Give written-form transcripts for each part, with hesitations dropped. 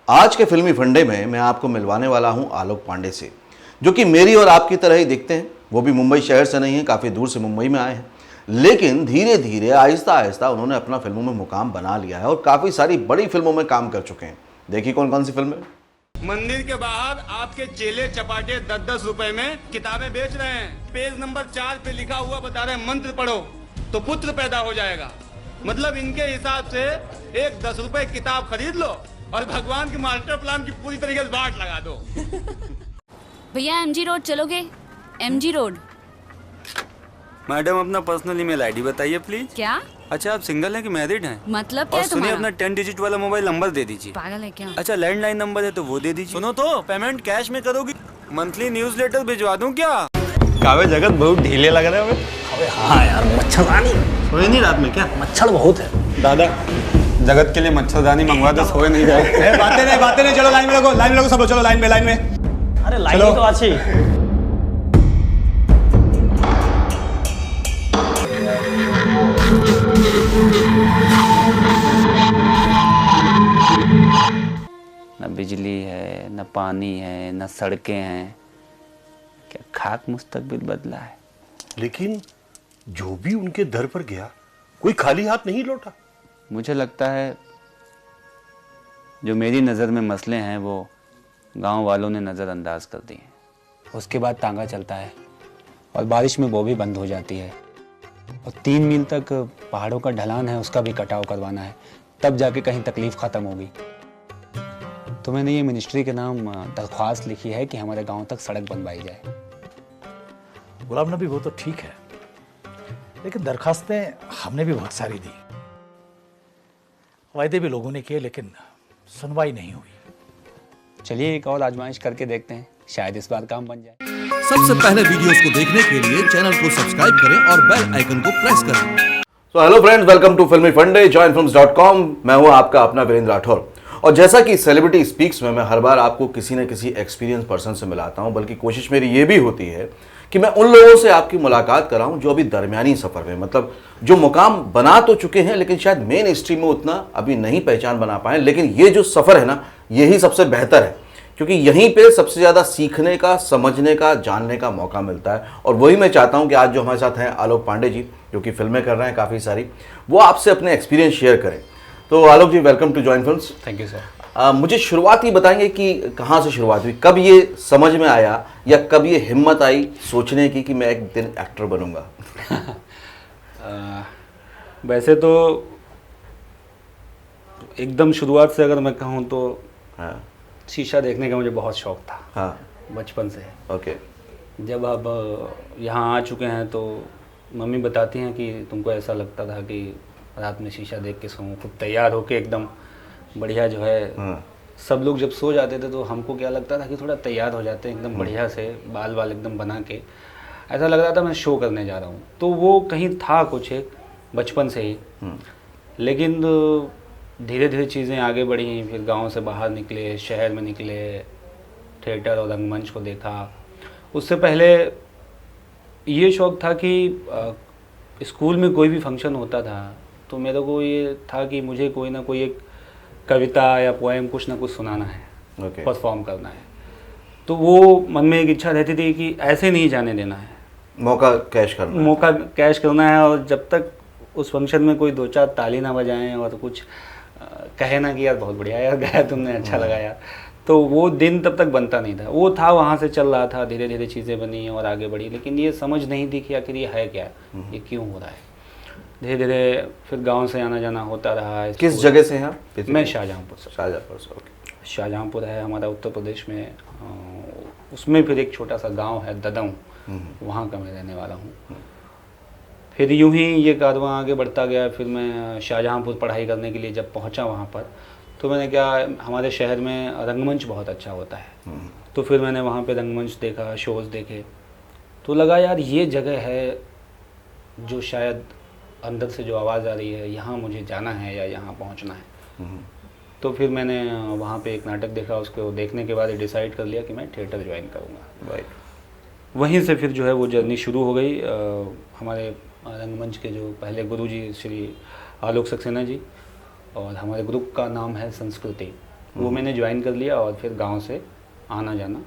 आज के फिल्मी फंडे में मैं आपको मिलवाने वाला हूं आलोक पांडे से, जो कि मेरी और आपकी तरह ही दिखते हैं। वो भी मुंबई शहर से नहीं है, काफ़ी दूर से मुंबई में आए हैं, लेकिन धीरे धीरे आहिस्ता आहिस्ता उन्होंने अपना फिल्मों में मुकाम बना लिया है और काफ़ी सारी बड़ी फिल्मों में काम कर चुके हैं। देखिए कौन कौन सी फिल्में। मंदिर के बाहर आपके चेले चपाटे 10-10 रुपए में किताबें बेच रहे हैं। पेज नंबर 4 पे लिखा हुआ बता रहे हैं मंत्र पढ़ो तो पुत्र पैदा हो जाएगा। मतलब इनके हिसाब से एक 10 रुपए किताब खरीद लो और भगवान के मास्टर प्लान की पूरी तरीके से बाट लगा दो। भैया एमजी रोड चलोगे? MG road. मैडम अपना पर्सनल ईमेल आईडी बताइए प्लीज। क्या? अच्छा आप सिंगल हैं कि मैरिड हैं? मतलब क्या और है सुनिए तुम्हारा? अपना 10 डिजिट वाला मोबाइल नंबर दे दीजिए। पागल है क्या? अच्छा लैंडलाइन नंबर है तो वो दे दीजिए। सुनो तो पेमेंट कैश में करोगी? मंथली न्यूज़लेटर भिजवा दूं क्या? कावे जगत बहुत ढीले लग रहे हैं। अबे हाँ यार, मच्छरदानी सोए नहीं रात में क्या? मच्छर बहुत है। दादा जगत के लिए मच्छरदानी मंगवा दो, सोए नहीं जाए। बातें नहीं, चलो लाइन में लगो सब लोग, चलो लाइन में। अरे लाइन में तो अच्छी। न बिजली है, न पानी है, न सड़कें हैं, क्या खाक मुस्तकबिल बदला है। लेकिन जो भी उनके दर पर गया कोई खाली हाथ नहीं लौटा। मुझे लगता है जो मेरी नज़र में मसले हैं वो गांव वालों ने नज़रअंदाज कर दिए। उसके बाद तांगा चलता है और बारिश में वो भी बंद हो जाती है और 3 मील तक पहाड़ों का ढलान है, उसका भी कटाव करवाना है, तब जाके कहीं तकलीफ ख़त्म होगी। तो मैंने ये मिनिस्ट्री के नाम दरख्वास्त लिखी है कि हमारे गांव तक सड़क बनवाई जाए। गुलाम नबी वो तो ठीक है, लेकिन दरखास्तें हमने भी बहुत सारी दी, वायदे भी लोगों ने किए, लेकिन सुनवाई नहीं हुई। चलिए एक और आजमाइश करके देखते हैं, शायद इस बार काम बन जाए। सबसे पहले वीडियोस को देखने के लिए चैनल को सब्सक्राइब करें और बेल आइकन को प्रेस करें। तो हेलो फ्रेंड्स, वेलकम टू फिल्मी फंडे, joinfilms.com। मैं हूं आपका अपना वीरेंद्र राठौर। और जैसा कि सेलिब्रिटी स्पीक्स में मैं हर बार आपको किसी न किसी एक्सपीरियंस पर्सन से मिलाता हूं, बल्कि कोशिश मेरी ये भी होती है कि मैं उन लोगों से आपकी मुलाकात कराऊं जो अभी दरमियानी सफ़र में, मतलब जो मुकाम बना तो चुके हैं लेकिन शायद मेन स्ट्रीम में उतना अभी नहीं पहचान बना पाए। लेकिन ये जो सफ़र है ना, यही सबसे बेहतर है, क्योंकि यहीं पे सबसे ज़्यादा सीखने का, समझने का, जानने का मौका मिलता है। और वही मैं चाहता हूं कि आज जो हमारे साथ हैं आलोक पांडे जी, जो कि फिल्में कर रहे हैं काफ़ी सारी, वो आपसे अपने एक्सपीरियंस शेयर करें। तो Alok ji, welcome to join films. Thank you sir. मुझे शुरुआत ही बताएंगे कि कहाँ से शुरुआत हुई, कब ये समझ में आया या कब ये हिम्मत आई सोचने की कि मैं एक दिन एक्टर बनूंगा? वैसे तो एकदम शुरुआत से अगर मैं कहूँ तो हाँ शीशा देखने का मुझे बहुत शौक था। हाँ बचपन से। ओके। जब अब यहाँ आ चुके हैं तो मम्मी बताती हैं कि तुमको ऐसा लगता था कि रात में शीशा देख के सोऊं, खुद तैयार होके एकदम बढ़िया जो है। हाँ। सब लोग जब सो जाते थे तो हमको क्या लगता था कि थोड़ा तैयार हो जाते हैं एकदम बढ़िया से, बाल बाल एकदम बना के, ऐसा लग रहा था मैं शो करने जा रहा हूँ। तो वो कहीं था कुछ एक बचपन से ही। लेकिन धीरे धीरे चीज़ें आगे बढ़ी, फिर गांव से बाहर निकले, शहर में निकले, थिएटर और रंगमंच को देखा। उससे पहले ये शौक़ था कि स्कूल में कोई भी फंक्शन होता था तो मेरे को ये था कि मुझे कोई ना कोई एक कविता या पोएम कुछ ना कुछ सुनाना है, परफॉर्म करना है। तो वो मन में एक इच्छा रहती थी कि ऐसे नहीं जाने देना है, मौका कैश करना है। और जब तक उस फंक्शन में कोई 2-4 ताली ना बजाएं और कुछ कहे ना कि यार बहुत बढ़िया यार गाया तुमने, अच्छा लगा यार, तो वो दिन तब तक बनता नहीं था। वो था, वहाँ से चल रहा था, धीरे धीरे चीज़ें बनी और आगे बढ़ी, लेकिन ये समझ नहीं थी कि आखिर ये है क्या, ये क्यों हो रहा है। धीरे धीरे फिर गांव से आना जाना होता रहा। किस जगह से हैं आप? मैं शाहजहाँपुर से। शाहजहाँपुर से, ओके। शाहजहाँपुर है हमारा उत्तर प्रदेश में। उसमें फिर एक छोटा सा गांव है ददम, वहाँ का मैं रहने वाला हूँ। फिर यूं ही ये कारवां आगे बढ़ता गया। फिर मैं शाहजहाँपुर पढ़ाई करने के लिए जब पहुँचा वहाँ पर, तो मैंने क्या, हमारे शहर में रंगमंच बहुत अच्छा होता है, तो फिर मैंने वहाँ पे रंगमंच देखा, शोज़ देखे, तो लगा यार ये जगह है जो शायद अंदर से जो आवाज़ आ रही है, यहाँ मुझे जाना है या यहाँ पहुँचना है। तो फिर मैंने वहाँ पे एक नाटक देखा, उसको देखने के बाद डिसाइड कर लिया कि मैं थिएटर ज्वाइन करूँगा। राइट। वहीं से फिर जो है वो जर्नी शुरू हो गई। हमारे रंगमंच के जो पहले गुरुजी श्री आलोक सक्सेना जी, और हमारे ग्रुप का नाम है संस्कृति। वो मैंने ज्वाइन कर लिया और फिर गांव से आना जाना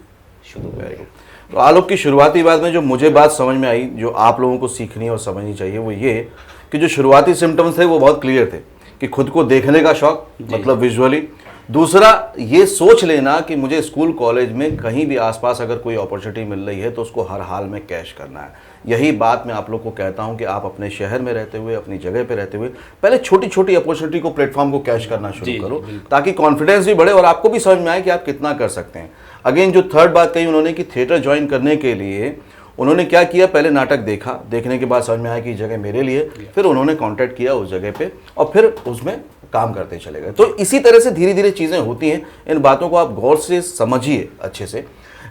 शुरू हो गया। तो आलोक की शुरुआती बात में जो मुझे बात समझ में आई, जो आप लोगों को सीखनी और समझनी चाहिए, वो ये कि जो शुरुआती सिम्टम्स थे वो बहुत क्लियर थे कि खुद को देखने का शौक, मतलब विजुअली। दूसरा, ये सोच लेना कि मुझे स्कूल कॉलेज में कहीं भी आसपास अगर कोई अपॉर्चुनिटी मिल रही है तो उसको हर हाल में कैश करना है। यही बात मैं आप लोग को कहता हूं कि आप अपने शहर में रहते हुए, अपनी जगह पे रहते हुए पहले छोटी छोटी अपॉर्चुनिटी को, प्लेटफॉर्म को कैश करना शुरू करो, ताकि कॉन्फिडेंस भी बढ़े और आपको भी समझ में आए कि आप कितना कर सकते हैं। अगेन जो थर्ड बात कही उन्होंने कि थिएटर ज्वाइन करने के लिए उन्होंने क्या किया, पहले नाटक देखा, देखने के बाद समझ में आया कि जगह मेरे लिए, फिर उन्होंने कांटेक्ट किया उस जगह पे और फिर उसमें काम करते चले गए। तो इसी तरह से धीरे धीरे चीज़ें होती हैं। इन बातों को आप गौर से समझिए अच्छे से।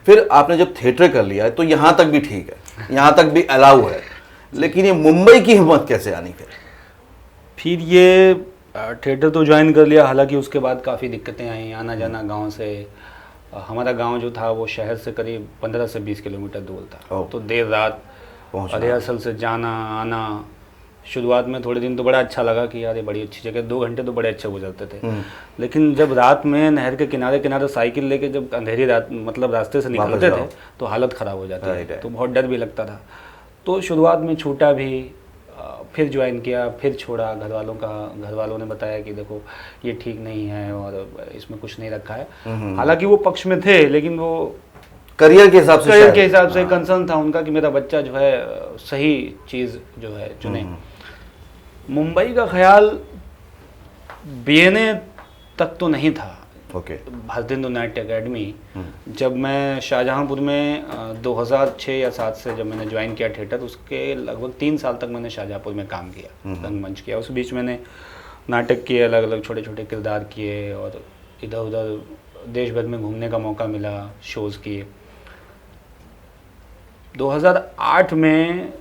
फिर आपने जब थिएटर कर लिया तो यहाँ तक भी ठीक है, यहाँ तक भी अलाउ है, लेकिन ये मुंबई की हिम्मत कैसे आनी फिर ये थिएटर तो ज्वाइन कर लिया, हालांकि उसके बाद काफ़ी दिक्कतें आई, आना जाना गांव से। हमारा गांव जो था वो शहर से करीब 15 से 20 किलोमीटर दूर था, तो देर रात रिहर्सल से जाना आना। शुरुआत में थोड़े दिन तो बड़ा अच्छा लगा कि यार ये बड़ी अच्छी जगह, 2 घंटे तो बड़े अच्छे गुजरते थे। लेकिन जब रात में नहर के किनारे किनारे साइकिल लेके जब अंधेरी रात मतलब रास्ते से निकलते थे तो हालत ख़राब हो जाती थी, तो बहुत डर भी लगता था। तो शुरुआत में छूटा भी, फिर ज्वाइन किया, फिर छोड़ा। घर वालों ने बताया कि देखो ये ठीक नहीं है और इसमें कुछ नहीं रखा है। हालांकि वो पक्ष में थे, लेकिन वो करियर के हिसाब से कंसर्न था उनका कि मेरा बच्चा जो है सही चीज़ जो है चुने। मुंबई का ख्याल बीएनए तक तो नहीं था। भारतेंदु नाट्य अकेडमी, जब मैं शाहजहांपुर में 2006 या 7 से जब मैंने ज्वाइन किया थिएटर, उसके लगभग 3 साल तक मैंने शाहजहांपुर में काम किया, रंगमंच किया। उस बीच मैंने नाटक किए, अलग अलग छोटे छोटे किरदार किए और इधर उधर देश भर में घूमने का मौका मिला, शोज़ किए। 2008 में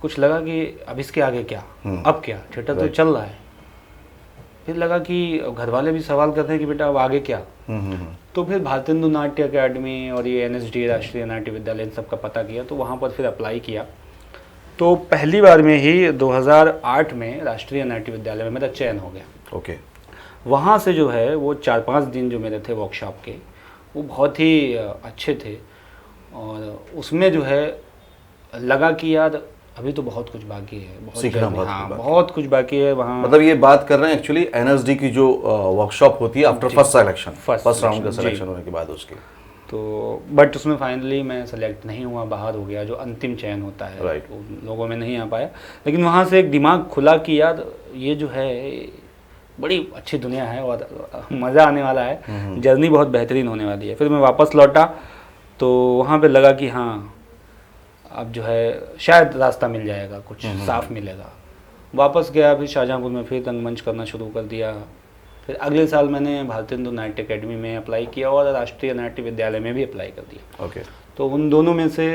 कुछ लगा कि अब इसके आगे क्या, अब क्या, थिएटर तो चल रहा है। फिर लगा कि घर वाले भी सवाल करते हैं कि बेटा अब आगे क्या। तो फिर भारतेंदु नाट्य अकेडमी और ये एनएसडी राष्ट्रीय नाट्य विद्यालय इन सब का पता किया, तो वहाँ पर फिर अप्लाई किया। तो पहली बार में ही 2008 में राष्ट्रीय नाट्य विद्यालय में मेरा चयन हो गया। वहाँ से जो है वो 4-5 दिन जो मेरे थे वर्कशॉप के, वो बहुत ही अच्छे थे। और उसमें जो है लगा कि यार अभी तो बहुत कुछ बाकी है, बहुत कुछ बाकी है वहाँ। मतलब ये बात कर रहे हैं एक्चुअली एनएसडी की जो वर्कशॉप होती है after first selection, first round का सिलेक्शन होने के बाद उसकी। तो बट उसमें फाइनली मैं सेलेक्ट नहीं हुआ, बाहर हो गया, जो अंतिम चयन होता है। लोगों में नहीं आ पाया। लेकिन वहाँ से एक दिमाग खुला कि यार ये जो है बड़ी अच्छी दुनिया है और मज़ा आने वाला है, जर्नी बहुत बेहतरीन होने वाली है। फिर मैं वापस लौटा तो वहाँ पे लगा कि हाँ अब जो है शायद रास्ता मिल जाएगा, कुछ साफ मिलेगा। वापस गया, फिर शाहजहांपुर में फिर रंगमंच करना शुरू कर दिया। फिर अगले साल मैंने भारतेंदु नाट्य अकेडमी में अप्लाई किया और राष्ट्रीय नाट्य विद्यालय में भी अप्लाई कर दिया। तो उन दोनों में से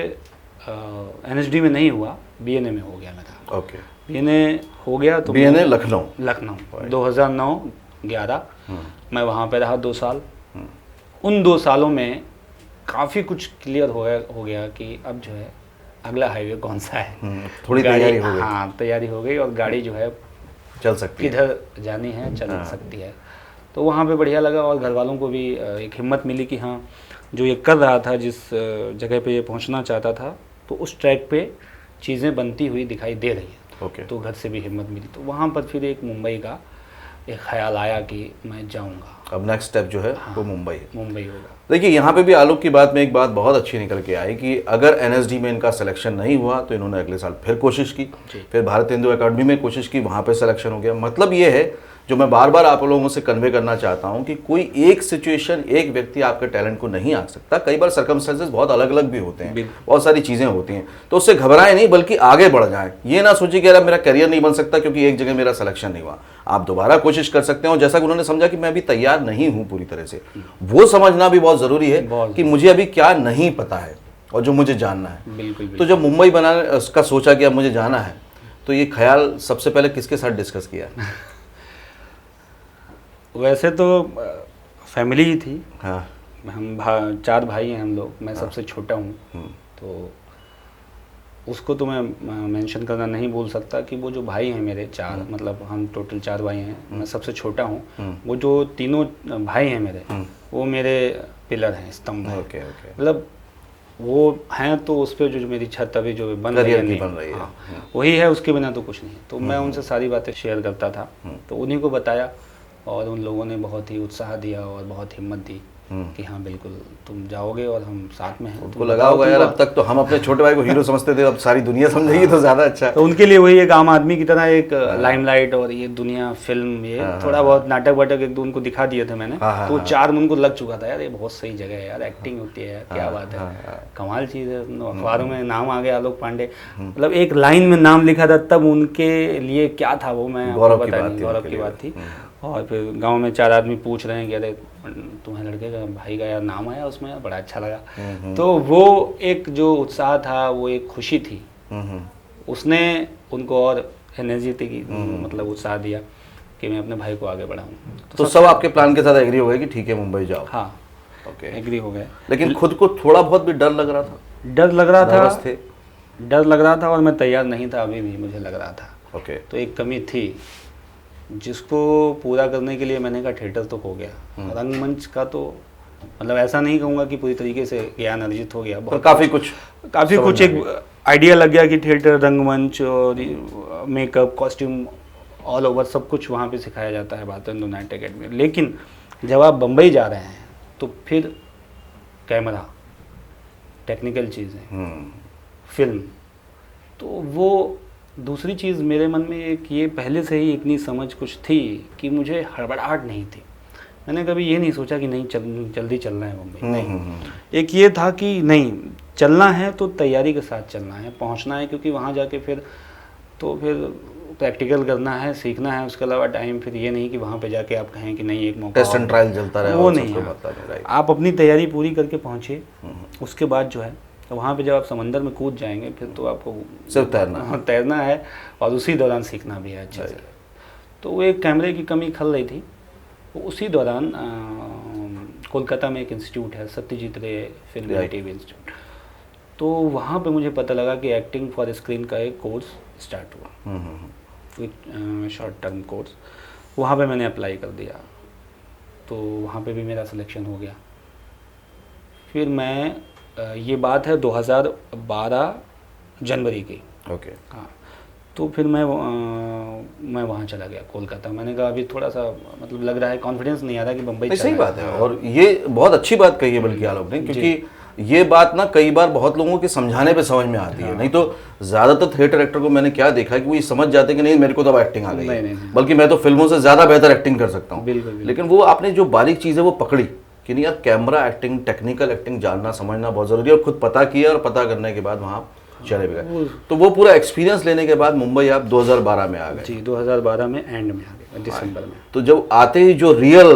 एनएसडी में नहीं हुआ, बीएनए में हो गया मेरा। बीएनए हो गया तो बीएनए लखनऊ 2009-11 मैं वहाँ पे रहा 2 साल। उन 2 सालों में काफ़ी कुछ क्लियर हो गया कि अब जो है अगला हाईवे कौन सा है। थोड़ी तैयारी हो गई। हाँ, तैयारी हो गई और गाड़ी जो है चल सकती है, किधर जानी है चल सकती है। तो वहाँ पे बढ़िया लगा और घर वालों को भी एक हिम्मत मिली कि हाँ जो ये कर रहा था, जिस जगह पे ये पहुँचना चाहता था, तो उस ट्रैक पे चीज़ें बनती हुई दिखाई दे रही है। तो घर से भी हिम्मत मिली। तो वहाँ पर फिर एक मुंबई का एक ख्याल आया कि मैं जाऊँगा। अब नेक्स्ट स्टेप जो है वो मुंबई होगा। देखिए यहाँ पे भी आलोक की बात में एक बात बहुत अच्छी निकल के आई कि अगर एनएसडी में इनका सिलेक्शन नहीं हुआ तो इन्होंने अगले साल फिर कोशिश की, फिर भारतेंदु अकेडमी में कोशिश की, वहाँ पे सिलेक्शन हो गया। मतलब ये है जो मैं बार बार आप लोगों से कन्वे करना चाहता हूँ कि कोई एक सिचुएशन, एक व्यक्ति आपके टैलेंट को नहीं आंक सकता। कई बार सर्कमस्टेंसेस बहुत अलग अलग भी होते हैं, बहुत सारी चीज़ें होती हैं। तो उससे घबराएं नहीं, बल्कि आगे बढ़ जाएं। ये ना सोचिए कि यार मेरा करियर नहीं बन सकता क्योंकि एक जगह मेरा सिलेक्शन नहीं हुआ। आप दोबारा कोशिश कर सकते हैं। और जैसा कि उन्होंने समझा कि मैं अभी तैयार नहीं हूँ पूरी तरह से, वो समझना भी बहुत ज़रूरी है कि मुझे अभी क्या नहीं पता है और जो मुझे जानना है। बिल्कुल। तो जब मुंबई बनाने उसका सोचा कि अब मुझे जाना है, तो ये ख्याल सबसे पहले किसके साथ डिस्कस किया? वैसे तो फैमिली ही थी। हाँ। हम 4 भाई हैं हम लोग, मैं सबसे छोटा हूँ। तो उसको तो मैं मेंशन करना नहीं बोल सकता कि वो जो भाई हैं मेरे चार, मतलब हम टोटल 4 भाई हैं, मैं सबसे छोटा हूँ। वो जो तीनों भाई हैं मेरे, वो मेरे पिलर हैं, स्तंभ हैं। Okay okay. मतलब वो हैं तो उस पर जो मेरी छत अभी जो बन रही करियर है, की बन रही है। हाँ, वही है, उसके बिना तो कुछ नहीं। तो मैं उनसे सारी बातें शेयर करता था, तो उन्हीं को बताया और उन लोगों ने बहुत ही उत्साह दिया और बहुत हिम्मत दी कि हाँ बिल्कुल तुम जाओगे और हम साथ में हैं। उनको तुम लगा बताओ होगा यार, तुमको- अब तक तो हम अपने छोटे भाई को हीरो समझते थे, अब सारी दुनिया समझेगी तो ज्यादा अच्छा है। तो उनके लिए वही एक आम आदमी की तरह एक लाइमलाइट और ये दुनिया फिल्म, ये थोड़ा बहुत नाटक वाटक एक दो उनको दिखा दिए थे मैंने। तो 4 उनको लग चुका था यार, ये बहुत सही जगह है यार, एक्टिंग होती है यार, क्या बात है, कमाल चीज़ है। अखबारों में नाम आ गया आलोक पांडे, मतलब एक लाइन में नाम लिखा था, तब उनके लिए क्या था वो मैं गौरव की बता बात नहीं, थी गौरव उनके की लिए। बात थी। और फिर गांव में 4 आदमी पूछ रहे हैं कि अरे तुम्हारे लड़के का भाई का यार नाम आया उसमें, बड़ा अच्छा लगा। तो वो एक जो उत्साह था, वो एक खुशी थी, उसने उनको और एनर्जी थी, मतलब उत्साह दिया कि मैं अपने भाई को आगे बढ़ाऊँ। तो सब आपके प्लान के साथ एग्री हो गए कि ठीक है मुंबई जाओ? हाँ, ओके। एग्री हो गए। लेकिन खुद को थोड़ा बहुत भी डर लग रहा था? डर लग रहा नर्वस था, थे? डर लग रहा था और मैं तैयार नहीं था, अभी भी मुझे लग रहा था। ओके। तो एक कमी थी जिसको पूरा करने के लिए मैंने कहा थिएटर तो हो गया, रंगमंच का तो मतलब ऐसा नहीं कहूँगा कि पूरी तरीके से ज्ञान अर्जित हो गया, तो बहुत काफी कुछ समझ एक में आइडिया लग गया कि थिएटर, रंगमंच और मेकअप, कॉस्ट्यूम ऑल ओवर सब कुछ वहाँ पे सिखाया जाता है भारतेंदु नाट्य अकेडमी में। लेकिन जब आप बम्बई जा रहे हैं तो फिर कैमरा, टेक्निकल चीज़ें, फिल्म, तो वो दूसरी चीज़ मेरे मन में एक ये पहले से ही इतनी समझ कुछ थी कि मुझे हड़बड़ाहट नहीं थी। मैंने कभी ये नहीं सोचा कि नहीं जल्दी चलना है मुंबई, नहीं। एक ये था कि नहीं, चलना है तो तैयारी के साथ चलना है, पहुंचना है, क्योंकि वहाँ जाके फिर प्रैक्टिकल करना है, सीखना है। उसके अलावा टाइम फिर ये नहीं कि वहाँ पे जाके आप कहें कि नहीं एक मौका टेस्ट एंड ट्रायल चलता रहा, वो और नहीं सबको है। पता नहीं, राइट। आप अपनी तैयारी पूरी करके पहुँचिए, उसके बाद जो है वहाँ पे जब आप समंदर में कूद जाएंगे फिर तो आपको सिर्फ तैरना है। तैरना है और उसी दौरान सीखना भी है अच्छे से। तो वो एक कैमरे की कमी खल रही थी। वो उसी दौरान कोलकाता में एक इंस्टीट्यूट है, सत्यजीत रे फिल्म एंड टीवी इंस्टीट्यूट, तो वहाँ पे मुझे पता लगा कि एक्टिंग फॉर स्क्रीन का एक कोर्स स्टार्ट हुआ, शॉर्ट टर्म कोर्स। वहाँ पे मैंने अप्लाई कर दिया, तो वहाँ पे भी मेरा सिलेक्शन हो गया। फिर मैं ये बात है 2012 जनवरी की। ओके। हाँ, तो फिर मैं वहाँ चला गया कोलकाता। मैंने कहा अभी थोड़ा सा मतलब लग रहा है, कॉन्फिडेंस नहीं आ रहा कि बम्बई नहीं, चला सही है। बात है, और ये बहुत अच्छी बात कही है बल्कि आलोक ने, क्योंकि ये बात ना कई बार बहुत लोगों के समझाने पे समझ में आती है। नहीं तो ज्यादातर थिएटर एक्टर को मैंने क्या देखा है कि वो ये समझ जाते हैं कि नहीं मेरे को तो अब एक्टिंग आ गई है, नहीं। बल्कि मैं तो फिल्मों से ज्यादा बेहतर एक्टिंग कर सकता हूँ। बिल्कुल। लेकिन वो आपने जो बारीक चीज़ है वो पकड़ी कि नहीं यार, कैमरा एक्टिंग, टेक्निकल एक्टिंग जानना समझना बहुत जरूरी है, और खुद पता किया और पता करने के बाद वहाँ चले भी गए। तो वो पूरा एक्सपीरियंस लेने के बाद मुंबई आप 2012 में आ गए। जी, 2012 में एंड में आ गया, दिसंबर में। तो जब आते ही जो रियल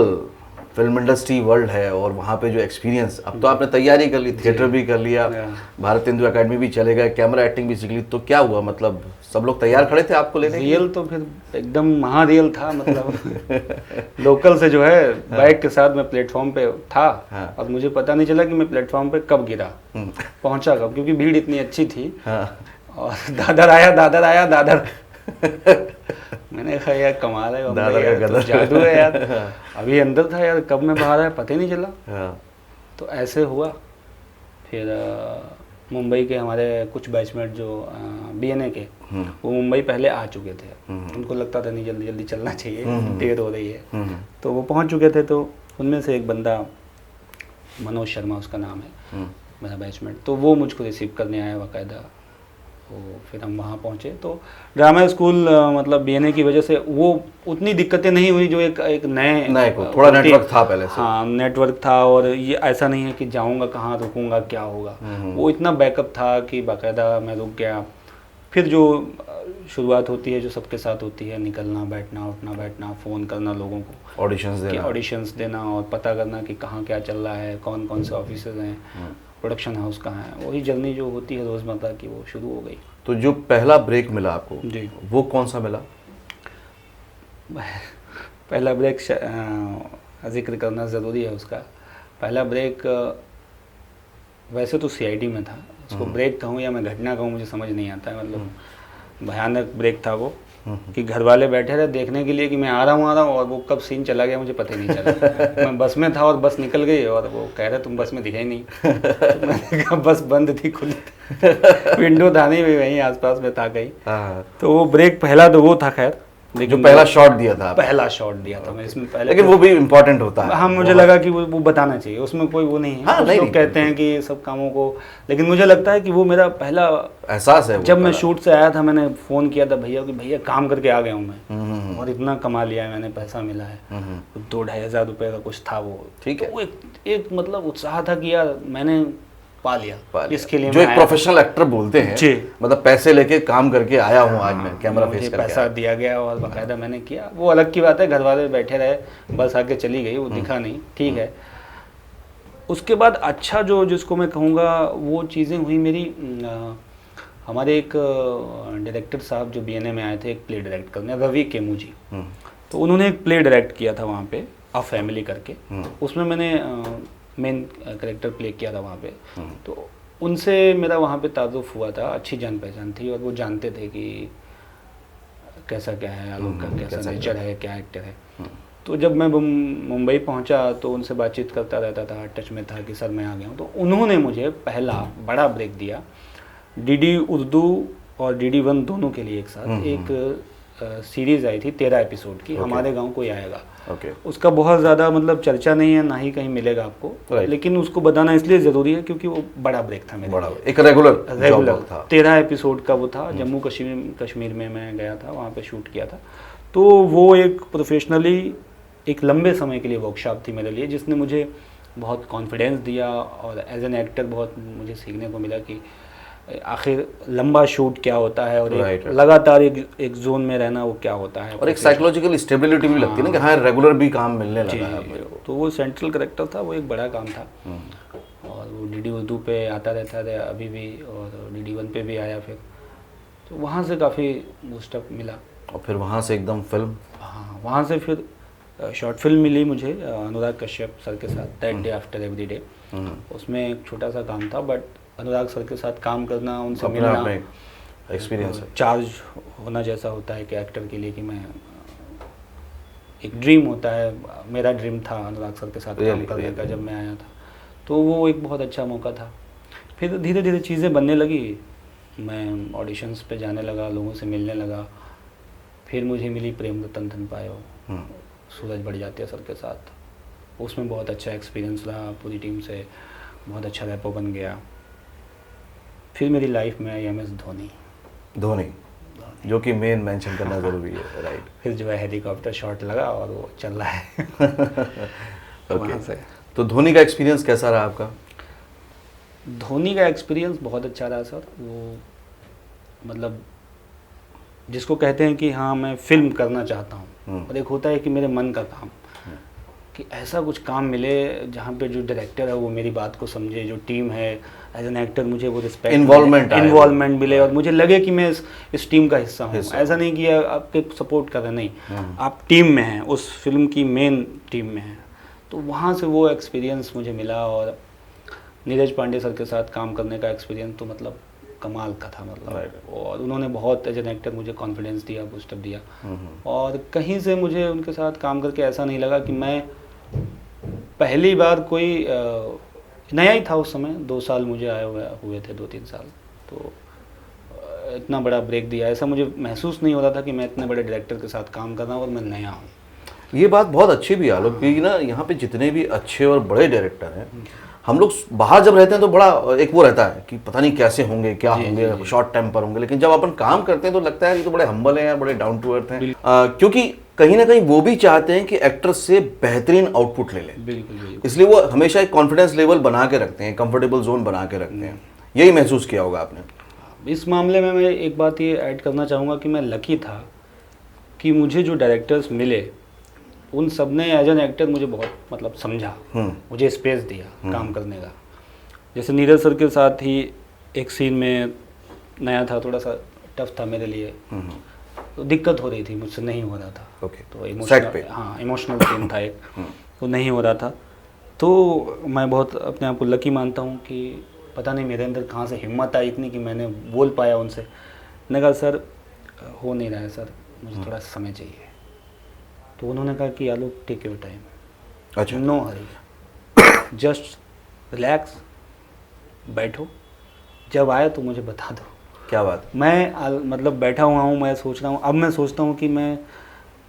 फिल्म इंडस्ट्री वर्ल्ड है और वहाँ पे जो एक्सपीरियंस, अब तो आपने तैयारी कर ली, थिएटर भी कर लिया, भारतेंदु अकेडमी भी चले गए, कैमरा एक्टिंग भी सीख ली, तो क्या हुआ? मतलब सब लोग तैयार खड़े थे आपको लेने के लिए? रियल तो फिर एकदम महा रियल था, मतलब लोकल से जो है बाइक के साथ मैं प्लेटफॉर्म पे था। हाँ। और मुझे पता नहीं चला कि मैं प्लेटफॉर्म पे कब गिरा, पहुंचा कब, क्योंकि भीड़ इतनी अच्छी थी। हाँ। और दादर आया दादर मैंने कहा यार कमाल है, बम्बई दादर का यार, तो गदर। जादू है यार। अभी अंदर था यार, कब मैं बाहर आया पता ही नहीं चला। हाँ। तो ऐसे हुआ। फिर मुंबई के हमारे कुछ बैचमेट जो बीएनए के, वो मुंबई पहले आ चुके थे। उनको लगता था नहीं जल्दी जल्दी चलना चाहिए, देर हो रही है, तो वो पहुंच चुके थे। तो उनमें से एक बंदा, मनोज शर्मा उसका नाम है, मेरा बैचमेट, तो वो मुझको रिसीव करने आया बाकायदा। तो फिर हम वहाँ पहुँचे। तो ड्रामा स्कूल मतलब बीएनए की वजह से वो उतनी दिक्कतें नहीं हुई जो एक नए को थोड़ा नेटवर्क था पहले से। हाँ, नेटवर्क था, और ये ऐसा नहीं है कि जाऊँगा कहाँ, रुकूंगा, क्या होगा। वो इतना बैकअप था कि बाकायदा मैं रुक गया। फिर जो शुरुआत होती है जो सबके साथ होती है, निकलना, बैठना, उठना बैठना, फ़ोन करना लोगों को, ऑडिशंस देना और पता करना कि कहाँ क्या चल रहा है, कौन कौन से ऑफिसेज हैं, प्रोडक्शन हाउस कहाँ है, वही जर्नी जो होती है रोज़मर्रा की, वो शुरू हो गई। तो जो पहला ब्रेक मिला आपको जी, वो कौन सा मिला? पहला ब्रेक जिक्र करना ज़रूरी है उसका। पहला ब्रेक वैसे तो सीआईडी में था, उसको ब्रेक कहूँ या मैं घटना कहूँ मुझे समझ नहीं आता है, मतलब भयानक ब्रेक था वो, कि घर वाले बैठे रहे देखने के लिए कि मैं आ रहा हूँ और वो कब सीन चला गया मुझे पता ही नहीं चला। मैं बस में था और बस निकल गई और वो कह रहे तुम बस में दिखे ही नहीं। तो मैंने कहा बस बंद थी, खुली विंडो था नहीं, वहीं आसपास में था कहीं। तो वो ब्रेक पहला तो वो था खैर, जो पहला शॉट दिया था आपने। पहला शॉट दिया था मैं इसमें पहले, लेकिन वो भी इम्पोर्टेंट होता है। हाँ मुझे लगा कि वो बताना चाहिए, उसमें कोई वो नहीं है। हाँ, कुछ नहीं, लोग कहते हैं कि सब कामों को, लेकिन मुझे लगता है कि वो मेरा पहला एहसास है वो जब मैं पहला। शूट से आया था मैंने फ़ोन किया था भैया कि भैया काम करके आ गया हूँ मैं, और इतना कमा लिया है मैंने, पैसा मिला है, 2-2.5 रुपये का कुछ था वो। ठीक है। तो वो एक मतलब उत्साह था कि यार मैंने पा लिया, इसके लिए जो मैं एक आया प्रोफेशनल एक्टर बोलते हैं, जी। मतलब पैसे लेके काम करके आया हूँ आज मैं, कैमरा फेस मुझे करके पैसा आया। दिया गया और बाकायदा मैंने किया। वो अलग की बात है, घर वाले बैठे रहे, बस आके चली गई, वो दिखा नहीं, ठीक है। उसके बाद अच्छा जो जिसको मैं कहूँगा वो चीज़ें हुई मेरी, हमारे एक डायरेक्टर साहब जो बीएनए में आए थे एक प्ले डायरेक्ट करने, रवि केमू जी, तो उन्होंने एक प्ले डायरेक्ट किया था वहाँ पे, अ फैमिली करके, उसमें मैंने मेन कैरेक्टर प्ले किया था वहाँ पे। तो उनसे मेरा वहाँ पे ताल्लुक़ हुआ था, अच्छी जान पहचान थी और वो जानते थे कि कैसा क्या है आलोक का, कैसा नेचर है, क्या एक्टर है। तो जब मैं मुंबई पहुँचा तो उनसे बातचीत करता रहता था, टच में था कि सर मैं आ गया हूँ। तो उन्होंने मुझे पहला बड़ा ब्रेक दिया, डीडी उर्दू और DD1 दोनों के लिए एक साथ एक सीरीज़ आई थी 13 एपिसोड की, हमारे गांव कोई आएगा। उसका बहुत ज़्यादा मतलब चर्चा नहीं है, ना ही कहीं मिलेगा आपको, लेकिन उसको बताना इसलिए ज़रूरी है क्योंकि वो बड़ा ब्रेक था मेरे लिए। एक रेगुलर था, 13 एपिसोड का वो था। जम्मू कश्मीर में मैं गया था, वहाँ पे शूट किया था। तो वो एक प्रोफेशनली एक लंबे समय के लिए वर्कशॉप थी मेरे लिए, जिसने मुझे बहुत कॉन्फिडेंस दिया और एज एन एक्टर बहुत मुझे सीखने को मिला कि आखिर लंबा शूट क्या होता है और एक लगातार एक जोन में रहना वो क्या होता है, और एक साइकोलॉजिकल स्टेबिलिटी भी लगती है ना कि हाँ रेगुलर भी काम मिलने लगा है। तो वो सेंट्रल कैरेक्टर था, वो एक बड़ा काम था और वो डीडी उर्दू पे आता रहता था अभी भी, और DD1 पे भी आया फिर। तो वहाँ से काफ़ी बूस्टअप मिला और फिर वहाँ से एकदम फिल्म, हाँ वहाँ से फिर शॉर्ट फिल्म मिली मुझे अनुराग कश्यप सर के साथ, that day after every day. उसमें एक छोटा सा काम था, बट अनुराग सर के साथ काम करना, उनसे मिलना, एक्सपीरियंस है, चार्ज होना जैसा होता है कि एक्टर के लिए, कि मैं एक ड्रीम होता है, मेरा ड्रीम था अनुराग सर के साथ काम करने का जब मैं आया था। तो वो एक बहुत अच्छा मौका था। फिर धीरे धीरे चीज़ें बनने लगी, मैं ऑडिशंस पे जाने लगा, लोगों से मिलने लगा। फिर मुझे मिली प्रेम रतन धन पायो सूरज बड़जात्या सर के साथ, उसमें बहुत अच्छा एक्सपीरियंस रहा, पूरी टीम से बहुत अच्छा रैपो बन गया। फिर मेरी लाइफ में आई MS धोनी, जो कि मेन मेंशन करना जरूरी है, राइट। फिर जो है हेलीकॉप्टर शॉट लगा और वो चल रहा है। वहाँ से। तो धोनी का एक्सपीरियंस कैसा रहा आपका? धोनी का एक्सपीरियंस बहुत अच्छा रहा सर। वो मतलब जिसको कहते हैं कि हाँ मैं फिल्म करना चाहता हूँ, और एक होता है कि मेरे मन का काम, कि ऐसा कुछ काम मिले जहाँ पे जो डायरेक्टर है वो मेरी बात को समझे, जो टीम है एज एन एक्टर मुझे वो रिस्पेक्ट, इन्वॉल्वमेंट मिले और मुझे लगे कि मैं इस टीम का हिस्सा हूँ। ऐसा नहीं कि आपके सपोर्ट कर रहे, नहीं, आप टीम में हैं, उस फिल्म की मेन टीम में हैं। तो वहाँ से वो एक्सपीरियंस मुझे मिला, और नीरज पांडे सर के साथ काम करने का एक्सपीरियंस तो मतलब कमाल का था, मतलब और उन्होंने बहुत एज एन एक्टर मुझे कॉन्फिडेंस दिया, बूस्टअप दिया। और कहीं से मुझे उनके साथ काम करके ऐसा नहीं लगा कि मैं पहली बार कोई नया ही था उस समय, 2 साल मुझे आए हुए थे, 2-3 साल, तो इतना बड़ा ब्रेक दिया, ऐसा मुझे महसूस नहीं हो रहा था कि मैं इतने बड़े डायरेक्टर के साथ काम कर रहा हूँ और मैं नया हूँ। ये बात बहुत अच्छी भी आलोक, क्योंकि ना यहाँ पे जितने भी अच्छे और बड़े डायरेक्टर हैं, हम लोग बाहर जब रहते हैं तो बड़ा एक वो रहता है कि पता नहीं कैसे होंगे, क्या होंगे, शॉर्ट टेम्पर होंगे, लेकिन जब अपन काम करते हैं तो लगता है कि तो बड़े हम्बल हैं, बड़े डाउन टू अर्थ हैं, क्योंकि कहीं ना कहीं वो भी चाहते हैं कि एक्टर से बेहतरीन आउटपुट ले लें। बिल्कुल। इसलिए वो हमेशा एक कॉन्फिडेंस लेवल बना के रखते हैं, कंफर्टेबल जोन बना के रखते हैं। यही महसूस किया होगा आपने। इस मामले में मैं एक बात ये ऐड करना चाहूँगा कि मैं लकी था कि मुझे जो डायरेक्टर्स मिले उन सब ने एज एन एक्टर मुझे बहुत मतलब समझा, मुझे स्पेस दिया काम करने का। जैसे नीरज सर के साथ ही एक सीन में नया था, थोड़ा सा टफ था मेरे लिए, तो दिक्कत हो रही थी, मुझसे नहीं हो रहा था। तो इमोशनल सीन था एक, तो नहीं हो रहा था। तो मैं बहुत अपने आप को लकी मानता हूँ कि पता नहीं मेरे अंदर कहाँ से हिम्मत आई इतनी कि मैंने बोल पाया उनसे। मैंने कहा सर हो नहीं रहा है सर, मुझे थोड़ा समय चाहिए। तो उन्होंने कहा कि आलोक टेक योर टाइम, अच्छा, नो हरी, जस्ट रिलैक्स, बैठो, जब आए तो मुझे बता दो। क्या बात। मैं मतलब बैठा हुआ हूँ, मैं सोच रहा हूँ, अब मैं सोचता हूँ कि मैं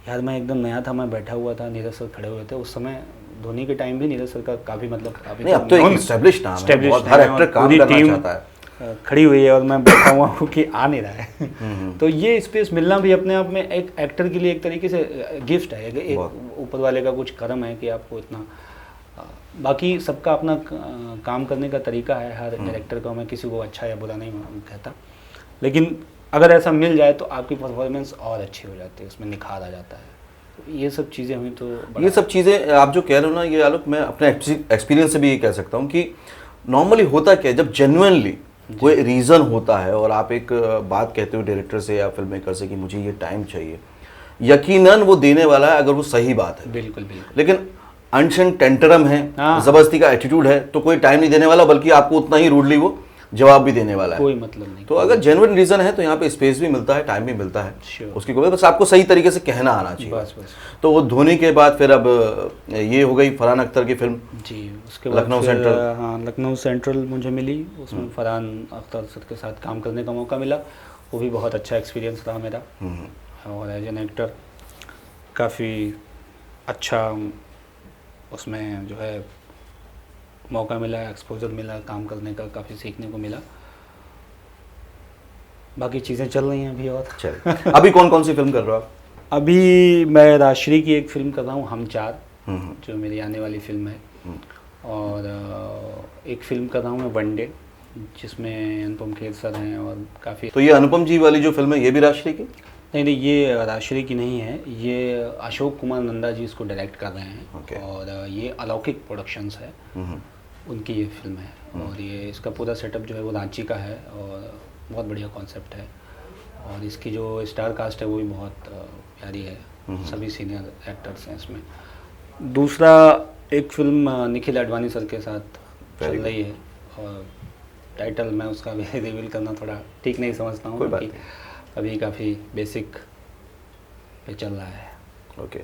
एकदम नया था, मैं बैठा हुआ था, नीरज सर खड़े हुए थे उस समय। धोनी के टाइम भी नीरज सर का काफ़ी काफ़ी नहीं, अब तो एक एस्टेब्लिश नाम है, बहुत हर एक्टर काम करना चाहता है। खड़ी हुई है और मैं बैठा हुआ हूँ कि आ नहीं रहा है। तो ये स्पेस मिलना भी अपने आप में एक एक्टर के लिए एक तरीके से गिफ्ट है, एक ऊपर वाले का कुछ करम है कि आपको इतना। बाकी सबका अपना काम करने का तरीका है, हर डायरेक्टर का, मैं किसी को अच्छा या बुरा नहीं कहता, लेकिन अगर ऐसा मिल जाए तो आपकी परफॉर्मेंस और अच्छी हो जाती है, उसमें निखार आ जाता है। तो ये सब चीज़ें हुई तो ये सब चीज़ें आप जो कह रहे हो ना, ये आलोक मैं अपने एक्सपीरियंस से भी ये कह सकता हूँ कि नॉर्मली होता क्या है, जब जेन्युइनली कोई रीज़न होता है और आप एक बात कहते हो डायरेक्टर से या फिल्म मेकर से कि मुझे ये टाइम चाहिए, यकीनन वो देने वाला है अगर वो सही बात है। बिल्कुल बिल्कुल। लेकिन अनशन टेंटरम है, हाँ। जबरदस्ती का एटीट्यूड है, तो कोई टाइम नहीं देने वाला, बल्कि आपको उतना ही रूडली वो जवाब भी देने वाला है। कोई मतलब नहीं। तो अगर जेन्युइन रीजन है तो यहाँ पे स्पेस भी मिलता है, टाइम भी मिलता है, Sure. उसकी कोई, बस आपको सही तरीके से कहना आना चाहिए। बस बस। तो वो धोनी के बाद फिर अब ये हो गई फरहान अख्तर की फिल्म जी, उसके बाद लखनऊ फिर, सेंट्रल। हाँ, लखनऊ सेंट्रल मुझे मिली, उसमें फरहान अख्तर सर के साथ काम करने का मौका मिला, वो भी बहुत अच्छा एक्सपीरियंस रहा मेरा। और एज एन एक्टर काफ़ी अच्छा उसमें जो है मौका मिला, एक्सपोजर मिला, काम करने का काफ़ी सीखने को मिला। बाकी चीज़ें चल रही हैं अभी। और चलिए, अभी कौन कौन सी फिल्म कर रहे हो आप? अभी मैं राजश्री की एक फिल्म कर रहा हूँ, हम चार, जो मेरी आने वाली फिल्म है। और एक फिल्म कर रहा हूँ मैं वनडे, जिसमें अनुपम खेर सर हैं और काफ़ी। तो ये अनुपम जी वाली जो फिल्म है ये भी राजश्री की? नहीं, ये राजश्री की नहीं है, ये अशोक कुमार नंदा जी इसको डायरेक्ट कर रहे हैं। Okay. और ये अलौकिक प्रोडक्शंस है, उनकी ये फिल्म है। और ये इसका पूरा सेटअप जो है वो रांची का है और बहुत बढ़िया कॉन्सेप्ट है। और इसकी जो स्टार कास्ट है वो भी बहुत प्यारी है, सभी सीनियर एक्टर्स हैं इसमें। दूसरा एक फिल्म निखिल आडवाणी सर के साथ चल रही है, और टाइटल मैं उसका भी रिवील करना थोड़ा ठीक नहीं समझता हूँ, क्योंकि अभी काफ़ी बेसिक पे चल रहा है। ओके,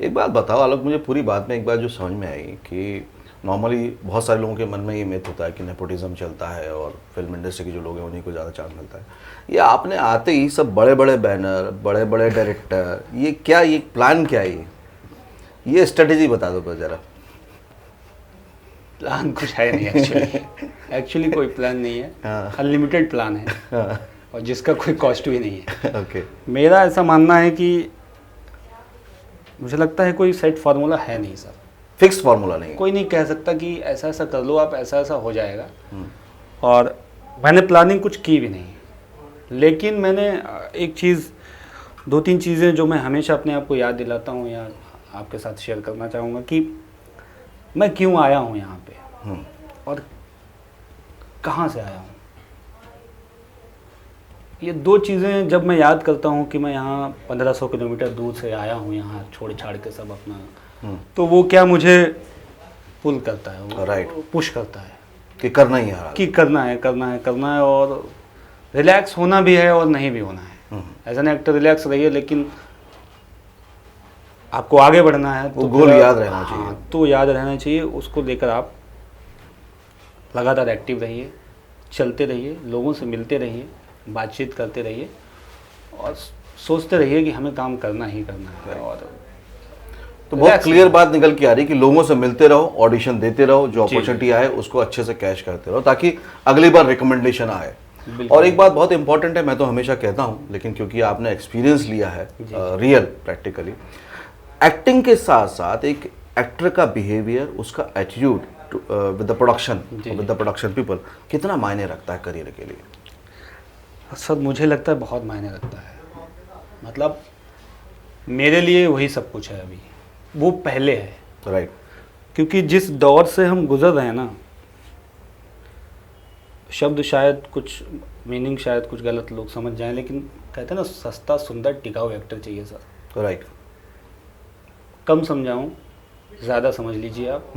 एक बात बताओ आलोक, मुझे पूरी बात में एक बात जो समझ में आई कि नॉर्मली बहुत सारे लोगों के मन में ये मिथ होता है कि नेपोटिज्म चलता है और फिल्म इंडस्ट्री के जो लोग हैं उन्हीं को ज़्यादा चांस मिलता है। ये आपने आते ही सब बड़े बड़े बैनर, बड़े बड़े डायरेक्टर, ये क्या, ये प्लान क्या है, ये स्ट्रेटेजी बता दो बस ज़रा। प्लान कुछ है नहीं एक्चुअली कोई प्लान नहीं है, अनलिमिटेड प्लान है और जिसका कोई कॉस्ट भी नहीं है। ओके, मेरा ऐसा मानना है कि मुझे लगता है कोई सेट फार्मूला है नहीं सर, फिक्स फार्मूला नहीं है। कोई नहीं कह सकता कि ऐसा ऐसा कर लो आप, ऐसा ऐसा हो जाएगा। और मैंने प्लानिंग कुछ की भी नहीं, लेकिन मैंने एक चीज़, दो तीन चीज़ें जो मैं हमेशा अपने आप को याद दिलाता हूँ या आपके साथ शेयर करना चाहूँगा कि मैं क्यों आया हूँ यहाँ पे और कहाँ से आया हूँ। ये दो चीज़ें जब मैं याद करता हूँ कि मैं यहाँ 1500 किलोमीटर दूर से आया हूँ, यहाँ छोड़ छाड़ के सब अपना, तो वो क्या मुझे पुल करता है, वो राइट, पुश करता है कि करना ही है, कि करना है करना है करना है, और रिलैक्स होना भी है और नहीं भी होना है। एज एन एक्टर रिलैक्स रहिए, लेकिन आपको आगे बढ़ना है वो गोल याद रहना चाहिए। हाँ, तो याद रहना चाहिए, उसको लेकर आप लगातार एक्टिव रहिए, चलते रहिए, लोगों से मिलते रहिए, बातचीत करते रहिए और सोचते रहिए कि हमें काम करना ही करना है। और तो बहुत क्लियर बात निकल के आ रही है कि लोगों से मिलते रहो, ऑडिशन देते रहो, जो अपॉर्चुनिटी आए उसको अच्छे से कैश करते रहो, ताकि अगली बार रिकमेंडेशन आए। और एक बात बहुत इंपॉर्टेंट है, मैं तो हमेशा कहता हूँ, लेकिन क्योंकि आपने एक्सपीरियंस लिया है रियल प्रैक्टिकली, एक्टिंग के साथ साथ एक एक्टर का बिहेवियर, उसका attitude with the production people कितना मायने रखता है करियर के लिए? सर मुझे लगता है बहुत मायने रखता है। मतलब मेरे लिए वही सब कुछ है अभी, वो पहले है। राइट, क्योंकि जिस दौर से हम गुजर रहे हैं ना, शब्द शायद कुछ मीनिंग शायद कुछ गलत लोग समझ जाएं, लेकिन कहते हैं ना, सस्ता सुंदर टिकाऊ एक्टर चाहिए सर। राइट, कम समझाऊं, ज़्यादा समझ लीजिए आप।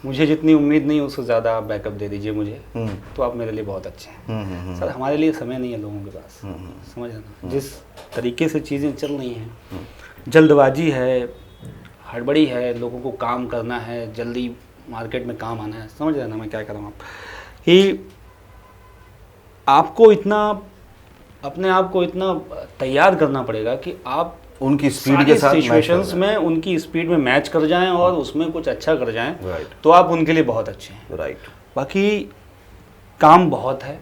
मुझे जितनी उम्मीद नहीं उससे ज़्यादा आप बैकअप दे दीजिए मुझे, तो आप मेरे लिए बहुत अच्छे हैं। सर हमारे लिए समय नहीं है लोगों के पास, समझ रहे ना, जिस तरीके से चीज़ें चल रही हैं, जल्दबाजी है, हड़बड़ी है, लोगों को काम करना है, जल्दी मार्केट में काम आना है, समझ रहे ना मैं क्या कर रहा हूँ आप, कि आपको इतना अपने आप को इतना तैयार करना पड़ेगा कि आप उनकी स्पीड के साथ सिचुएशंस में उनकी स्पीड में मैच कर जाएं और उसमें कुछ अच्छा कर जाएं, राइट, तो आप उनके लिए बहुत अच्छे हैं। राइट। बाकी काम बहुत है,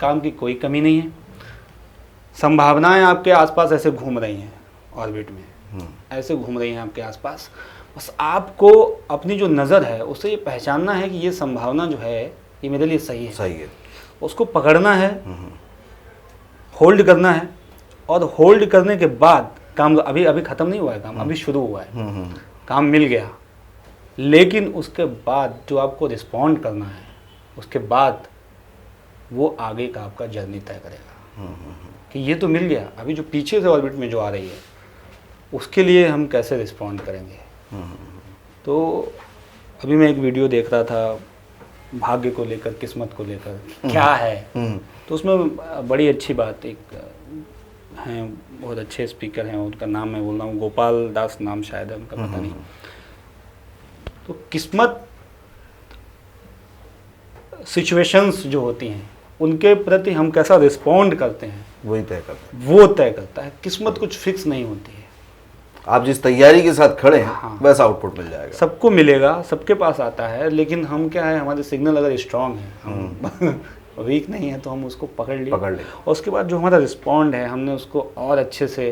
काम की कोई कमी नहीं है, संभावनाएं आपके आसपास ऐसे घूम रही हैं ऑर्बिट में, ऐसे घूम रही हैं आपके आसपास, बस आपको अपनी जो नज़र है उससे ये पहचानना है कि ये संभावना जो है ये मेरे लिए सही है, सही है, उसको पकड़ना है, होल्ड करना है, और होल्ड करने के बाद काम अभी अभी ख़त्म नहीं हुआ है, काम अभी शुरू हुआ है, काम मिल गया, लेकिन उसके बाद जो आपको रिस्पॉन्ड करना है, उसके बाद वो आगे का आपका जर्नी तय करेगा कि ये तो मिल गया, अभी जो पीछे से ऑर्बिट में जो आ रही है उसके लिए हम कैसे रिस्पॉन्ड करेंगे। तो अभी मैं एक वीडियो देख रहा था भाग्य को लेकर, किस्मत को लेकर क्या है, तो उसमें बड़ी अच्छी बात, एक हैं बहुत अच्छे स्पीकर हैं, उनका नाम मैं बोल रहा हूँ, गोपाल दास नाम शायद है उनका, पता नहीं। तो किस्मत सिचुएशंस जो होती हैं उनके प्रति हम कैसा रिस्पॉन्ड करते हैं वही तय करता है, वो तय करता है। किस्मत कुछ फिक्स नहीं होती है, आप जिस तैयारी के साथ खड़े हैं हाँ, वैसा आउटपुट मिल जाएगा, सबको मिलेगा, सबके पास आता है, लेकिन हम क्या है, हमारे सिग्नल अगर स्ट्रांग है, हम वीक नहीं है तो हम उसको पकड़ लिए, और उसके बाद जो हमारा रिस्पॉन्ड है हमने उसको और अच्छे से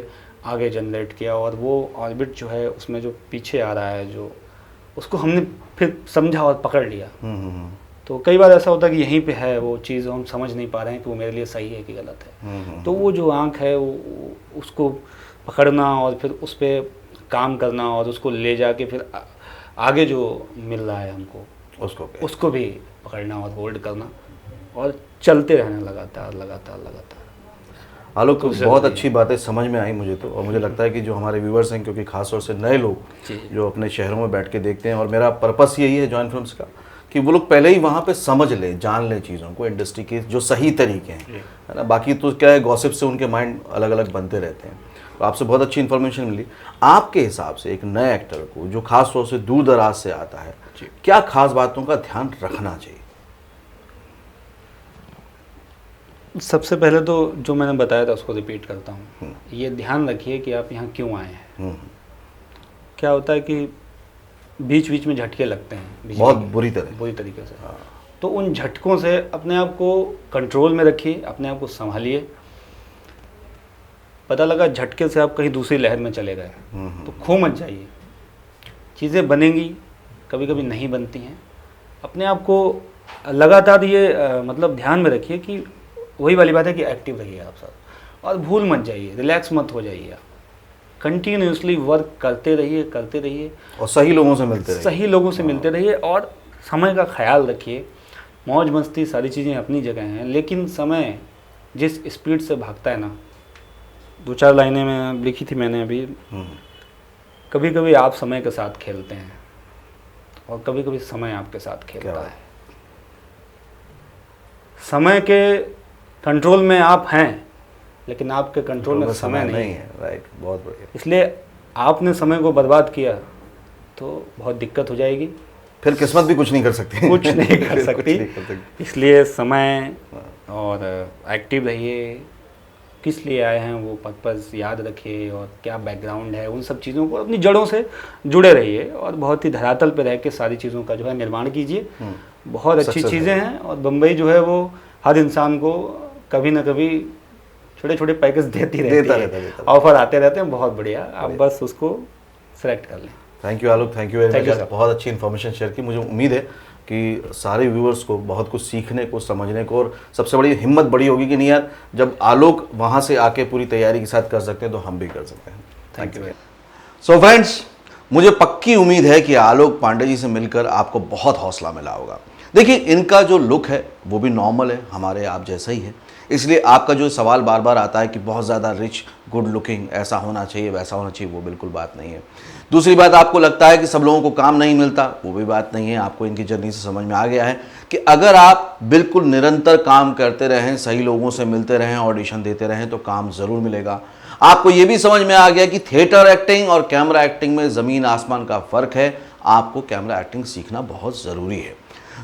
आगे जनरेट किया, और वो ऑर्बिट जो है उसमें जो पीछे आ रहा है जो उसको हमने फिर समझा और पकड़ लिया। तो कई बार ऐसा होता है कि यहीं पे है वो चीज़, हम समझ नहीं पा रहे हैं कि वो मेरे लिए सही है कि गलत है, तो वो जो आँख है वो उसको पकड़ना और फिर उस पर काम करना और उसको ले जाके फिर आगे जो मिल रहा है हमको उसको भी पकड़ना और होल्ड करना और चलते रहना लगातार लगातार लगातार। आलोक, बहुत अच्छी बातें समझ में आई मुझे तो, और मुझे लगता है कि जो हमारे व्यूवर्स हैं, क्योंकि खासतौर से नए लोग जो अपने शहरों में बैठ के देखते हैं, और मेरा पर्पस यही है जॉइन फिल्म्स का कि वो लोग पहले ही वहाँ पे समझ लें, जान लें चीज़ों को, इंडस्ट्री के जो सही तरीके हैं, है ना। बाकी तो क्या है, गॉसिप से उनके माइंड अलग अलग बनते रहते हैं। तो आपसे बहुत अच्छी इन्फॉर्मेशन मिली। आपके हिसाब से एक नए एक्टर को जो खास तौर से दूर दराज से आता है, क्या खास बातों का ध्यान रखना चाहिए? सबसे पहले तो जो मैंने बताया था उसको रिपीट करता हूँ, ये ध्यान रखिए कि आप यहाँ क्यों आए हैं। क्या होता है कि बीच बीच में झटके लगते हैं, बहुत बुरी तरीके से, तो उन झटकों से अपने आप को कंट्रोल में रखिए, अपने आप को संभालिए। पता लगा झटके से आप कहीं दूसरी लहर में चले गए तो खो मत जाइए, चीज़ें बनेंगी, कभी कभी नहीं बनती हैं। अपने आप को लगातार ये मतलब ध्यान में रखिए कि वही वाली बात है कि एक्टिव रहिए आप सब, और भूल मत जाइए, रिलैक्स मत हो जाइए, आप कंटिन्यूसली वर्क करते रहिए और सही लोगों से मिलते रहिए, और समय का ख्याल रखिए। मौज मस्ती सारी चीज़ें अपनी जगह हैं, लेकिन समय जिस स्पीड से भागता है ना, 2-4 लाइनें में लिखी थी मैंने अभी, कभी कभी आप समय के साथ खेलते हैं और कभी कभी समय आपके साथ खेलता है। समय के कंट्रोल में आप हैं, लेकिन आपके कंट्रोल में समय नहीं है। राइट, बहुत बढ़िया। इसलिए आपने समय को बर्बाद किया तो बहुत दिक्कत हो जाएगी, फिर किस्मत भी कुछ नहीं कर सकती, कुछ नहीं कर सकती। इसलिए समय और एक्टिव रहिए, किस लिए आए हैं वो पर्पस याद रखिए, और क्या बैकग्राउंड है, उन सब चीज़ों को, अपनी जड़ों से जुड़े रहिए, और बहुत ही धरातल पे रह के सारी चीज़ों का जो है निर्माण कीजिए। बहुत अच्छी चीज़ें हैं, और बम्बई जो है वो हर इंसान को कभी ना कभी छोटे छोटे पैकेज देती रहती है, ऑफर आते रहते हैं, बहुत बढ़िया, आप बस उसको सेलेक्ट कर लें। Thank you Alok, thank you very much, बहुत अच्छी इन्फॉर्मेशन शेयर की। मुझे उम्मीद है कि सारे व्यूअर्स को बहुत कुछ सीखने को, समझने को, और सबसे बड़ी हिम्मत बड़ी होगी कि नहीं यार, जब आलोक वहाँ से आके पूरी तैयारी के साथ कर सकते हैं तो हम भी कर सकते हैं। Thank you. सो फ्रेंड्स, मुझे पक्की उम्मीद है कि आलोक पांडे जी से मिलकर आपको बहुत हौसला मिला होगा। देखिए, इनका जो लुक है वो भी नॉर्मल है, हमारे आप जैसा ही है, इसलिए आपका जो सवाल बार बार आता है कि बहुत ज़्यादा रिच, गुड लुकिंग, ऐसा होना चाहिए, वैसा होना चाहिए, वो बिल्कुल बात नहीं है। दूसरी बात, आपको लगता है कि सब लोगों को काम नहीं मिलता, वो भी बात नहीं है। आपको इनकी जर्नी से समझ में आ गया है कि अगर आप बिल्कुल निरंतर काम करते रहें, सही लोगों से मिलते रहें, ऑडिशन देते रहें तो काम ज़रूर मिलेगा। आपको ये भी समझ में आ गया कि थिएटर एक्टिंग और कैमरा एक्टिंग में ज़मीन आसमान का फ़र्क है। आपको कैमरा एक्टिंग सीखना बहुत ज़रूरी है।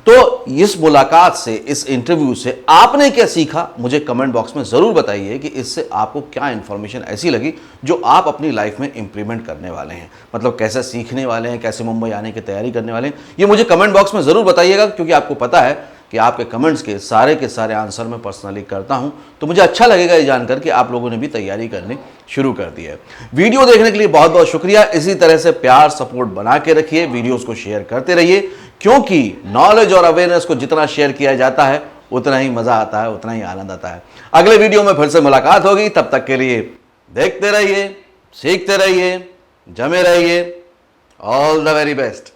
तो इस मुलाकात से, इस इंटरव्यू से आपने क्या सीखा, मुझे कमेंट बॉक्स में ज़रूर बताइए कि इससे आपको क्या इन्फॉर्मेशन ऐसी लगी जो आप अपनी लाइफ में इंप्लीमेंट करने वाले हैं। मतलब कैसे सीखने वाले हैं, कैसे मुंबई आने की तैयारी करने वाले हैं, ये मुझे कमेंट बॉक्स में ज़रूर बताइएगा, क्योंकि आपको पता है कि आपके कमेंट्स के सारे आंसर मैं पर्सनली करता हूं। तो मुझे अच्छा लगेगा ये जानकर कि आप लोगों ने भी तैयारी करनी शुरू कर दी है। वीडियो देखने के लिए बहुत बहुत शुक्रिया। इसी तरह से प्यार सपोर्ट बना के रखिए, वीडियोस को शेयर करते रहिए, क्योंकि नॉलेज और अवेयरनेस को जितना शेयर किया जाता है उतना ही मजा आता है, उतना ही आनंद आता है। अगले वीडियो में फिर से मुलाकात होगी, तब तक के लिए देखते रहिए, सीखते रहिए, जमे रहिए। All the very best.